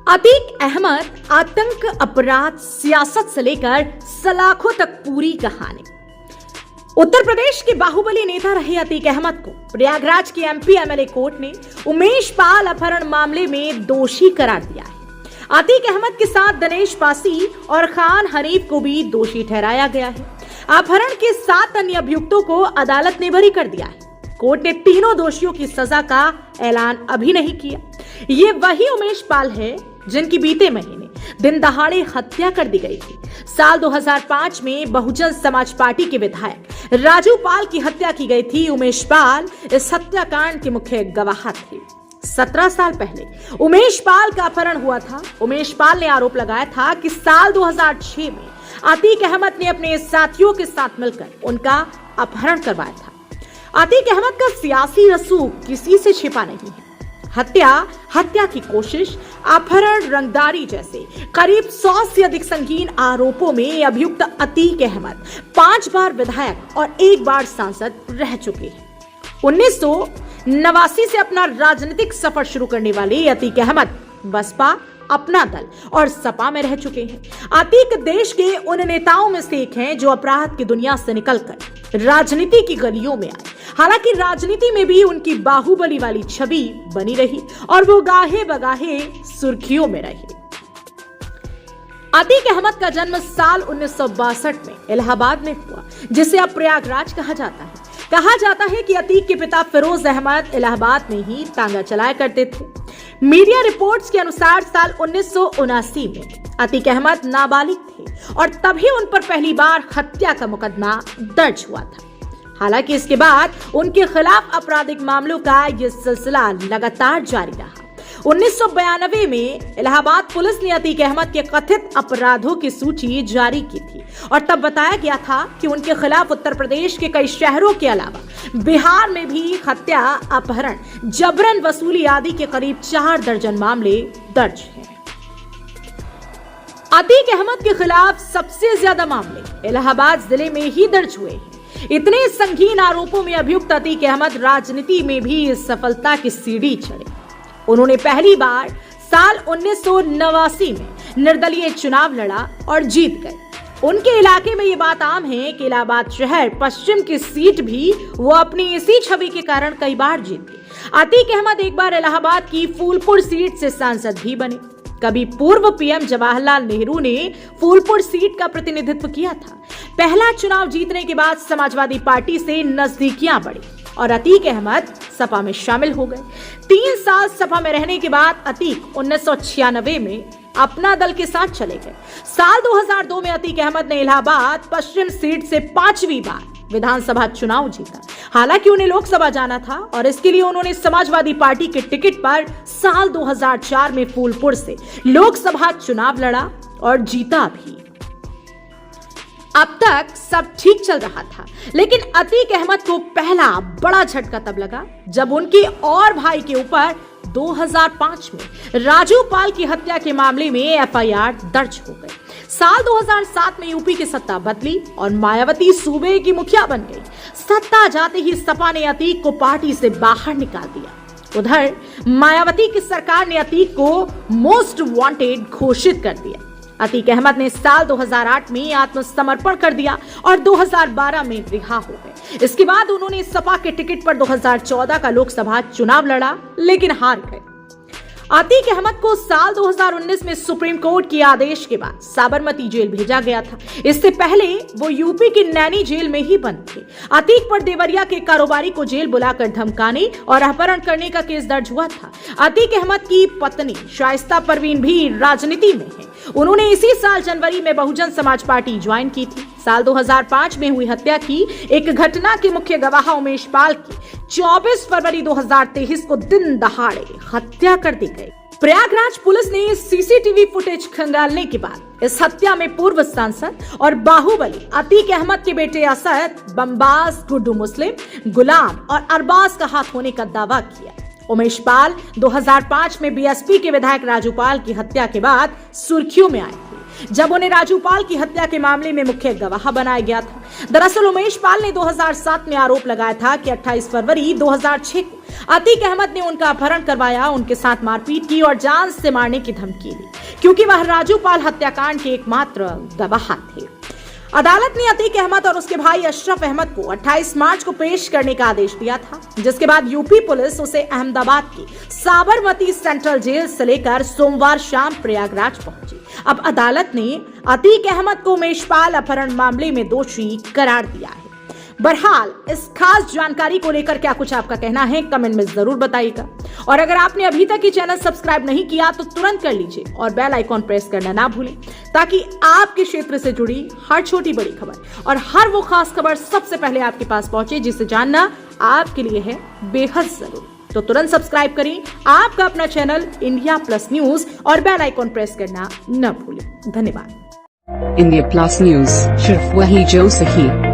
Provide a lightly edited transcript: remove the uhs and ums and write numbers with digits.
अतीक अहमद आतंक, अपराध, सियासत से लेकर सलाखों तक पूरी कहानी। उत्तर प्रदेश के बाहुबली नेता रहे अतीक अहमद को प्रयागराज के एमपी एमएलए कोर्ट ने उमेश पाल अपहरण मामले में दोषी करार दिया है। अतीक अहमद के साथ दिनेश पासी और खान हनीफ को भी दोषी ठहराया गया है। अपहरण के 7 अन्य अभियुक्तों को अदालत ने बरी कर दिया है। कोर्ट ने तीनों दोषियों की सजा का ऐलान अभी नहीं किया। ये वही उमेश पाल है जिनकी बीते महीने दिन दहाड़े हत्या कर दी गई थी। साल 2005 में बहुजन समाज पार्टी के विधायक राजू पाल की हत्या की गई थी। उमेश पाल इस हत्याकांड के मुख्य गवाह थे। 17 साल पहले उमेश पाल का अपहरण हुआ था। उमेश पाल ने आरोप लगाया था कि साल 2006 में अतीक अहमद ने अपने साथियों के साथ मिलकर उनका अपहरण करवाया था। अतीक अहमद का सियासी रसूख किसी से छिपा नहीं है। हत्या की कोशिश, अपहरण, रंगदारी जैसे करीब 100 से अधिक संगीन आरोपों में अभियुक्त अतीक अहमद 5 बार विधायक और 1 बार सांसद रह चुके हैं। 1989 से अपना राजनीतिक सफर शुरू करने वाले अतीक अहमद बसपा, अपना दल और सपा में रह चुके हैं। अतीक देश के उन नेताओं में से एक हैं जो अपराध की दुनिया से निकलकर राजनीति की गलियों में आए। हालांकि राजनीति में भी उनकी बाहुबली वाली छवि बनी रही और वो गाहे बगाहे सुर्खियों में रहे। अतीक अहमद का जन्म साल 1962 में इलाहाबाद में हुआ, जिसे अब प्रयागराज कहा जाता है। कहा जाता है कि अतीक के पिता फिरोज अहमद इलाहाबाद में ही तांगा चलाया करते थे। मीडिया रिपोर्ट्स के अनुसार साल 1979 में अतीक अहमद नाबालिग थे और तभी उन पर पहली बार हत्या का मुकदमा दर्ज हुआ था। हालांकि इसके बाद उनके खिलाफ आपराधिक मामलों का यह सिलसिला लगातार जारी रहा। 1992 में इलाहाबाद पुलिस ने अतीक अहमद के कथित अपराधों की सूची जारी की थी और तब बताया गया था कि उनके खिलाफ उत्तर प्रदेश के कई शहरों के अलावा बिहार में भी हत्या, अपहरण, जबरन वसूली आदि के करीब 4 दर्जन मामले दर्ज हैं। अतीक अहमद के खिलाफ सबसे ज्यादा मामले इलाहाबाद जिले में ही दर्ज हुए हैं। इतने संगीन आरोपों में अभियुक्त अतीक अहमद राजनीति में भी इस सफलता की सीढ़ी चढ़े। उन्होंने पहली बार साल 1989 में निर्दलीय चुनाव लड़ा और जीत गए। उनके इलाके में ये बात आम है कि इलाहाबाद शहर पश्चिम की सीट भी वो अपनी इसी छवि के कारण कई बार जीते। अतीक अहमद एक बार इलाहाबाद की फूलपुर सीट से सांसद भी बने। कभी पूर्व पीएम जवाहरलाल नेहरू ने फूलपुर सीट का प्रतिनिधित्व किया था। पहला चुनाव जीतने के बाद समाजवादी पार्टी से नजदीकियां बढ़ी और अतीक अहमद सपा में शामिल हो गए। 3 साल सपा में रहने के बाद अतीक 1996 में अपना दल के साथ चले गए। साल 2002 में अतीक अहमद ने इलाहाबाद पश्चिम सीट से 5वीं बार विधानसभा चुनाव जीता। हालांकि उन्हें लोकसभा जाना था और इसके लिए उन्होंने समाजवादी पार्टी के टिकट पर साल 2004 में फूलपुर से लोकसभा चुनाव लड़ा और जीता भी। अब तक सब ठीक चल रहा था, लेकिन अतीक अहमद को पहला बड़ा झटका तब लगा जब उनके और भाई के ऊपर 2005 में राजू पाल की हत्या के मामले में एफआईआर दर्ज हो गई। साल 2007 में यूपी की सत्ता बदली और मायावती सूबे की मुखिया बन गई। सत्ता जाते ही सपा ने अतीक को पार्टी से बाहर निकाल दिया। उधर मायावती की सरकार ने अतीक को मोस्ट वांटेड घोषित कर दिया। अतीक अहमद ने साल 2008 में आत्मसमर्पण कर दिया और 2012 में रिहा हो गए। इसके बाद उन्होंने सपा के टिकट पर 2014 का लोकसभा चुनाव लड़ा, लेकिन हार गए। अतीक अहमद को साल 2019 में सुप्रीम कोर्ट के आदेश के बाद साबरमती जेल भेजा गया था। इससे पहले वो यूपी की नैनी जेल में ही बंद थे। अतीक पर देवरिया के कारोबारी को जेल बुलाकर धमकाने और अपहरण करने का केस दर्ज हुआ था। अतीक अहमद की पत्नी शाइस्ता परवीन भी राजनीति में है। उन्होंने इसी साल जनवरी में बहुजन समाज पार्टी ज्वाइन की थी। साल 2005 में हुई हत्या की एक घटना के मुख्य गवाह उमेश पाल की 24 फरवरी 2023 को दिन दहाड़े हत्या कर दी गई। प्रयागराज पुलिस ने सीसीटीवी फुटेज खंगालने के बाद इस हत्या में पूर्व सांसद और बाहुबली अतीक अहमद के बेटे असद, बमबाज, गुड्डू मुस्लिम, गुलाम और अरबाज का हाथ होने का दावा किया। उमेश पाल 2005 में बीएसपी के विधायक राजू पाल की हत्या के बाद सुर्खियों में आए थे। जब उन्हें राजू पाल की हत्या के मामले में मुख्य गवाह बनाया गया था। दरअसल उमेश पाल ने 2007 में आरोप लगाया था कि 28 फरवरी 2006 को अतीक अहमद ने उनका अपहरण करवाया, उनके साथ मारपीट की और जान से मारने की धमकी दी, क्योंकि वह राजू पाल हत्याकांड के एकमात्र गवाह थे। अदालत ने अतीक अहमद और उसके भाई अशरफ अहमद को 28 मार्च को पेश करने का आदेश दिया था, जिसके बाद यूपी पुलिस उसे अहमदाबाद की साबरमती सेंट्रल जेल से लेकर सोमवार शाम प्रयागराज पहुंची। अब अदालत ने अतीक अहमद को उमेश पाल अपहरण मामले में दोषी करार दिया है। बहरहाल इस खास जानकारी को लेकर क्या कुछ आपका कहना है, कमेंट में जरूर बताइएगा। और अगर आपने अभी तक ये चैनल सब्सक्राइब नहीं किया तो तुरंत कर लीजिए और बेल आइकॉन प्रेस करना ना भूलें, ताकि आपके क्षेत्र से जुड़ी हर छोटी बड़ी खबर और हर वो खास खबर सबसे पहले आपके पास पहुंचे, जिसे जानना आपके लिए है बेहद जरूरी। तो तुरंत सब्सक्राइब करें आपका अपना चैनल इंडिया प्लस न्यूज और बेल आइकॉन प्रेस करना न भूलें। धन्यवाद। इंडिया प्लस न्यूज, सिर्फ वही जो सही।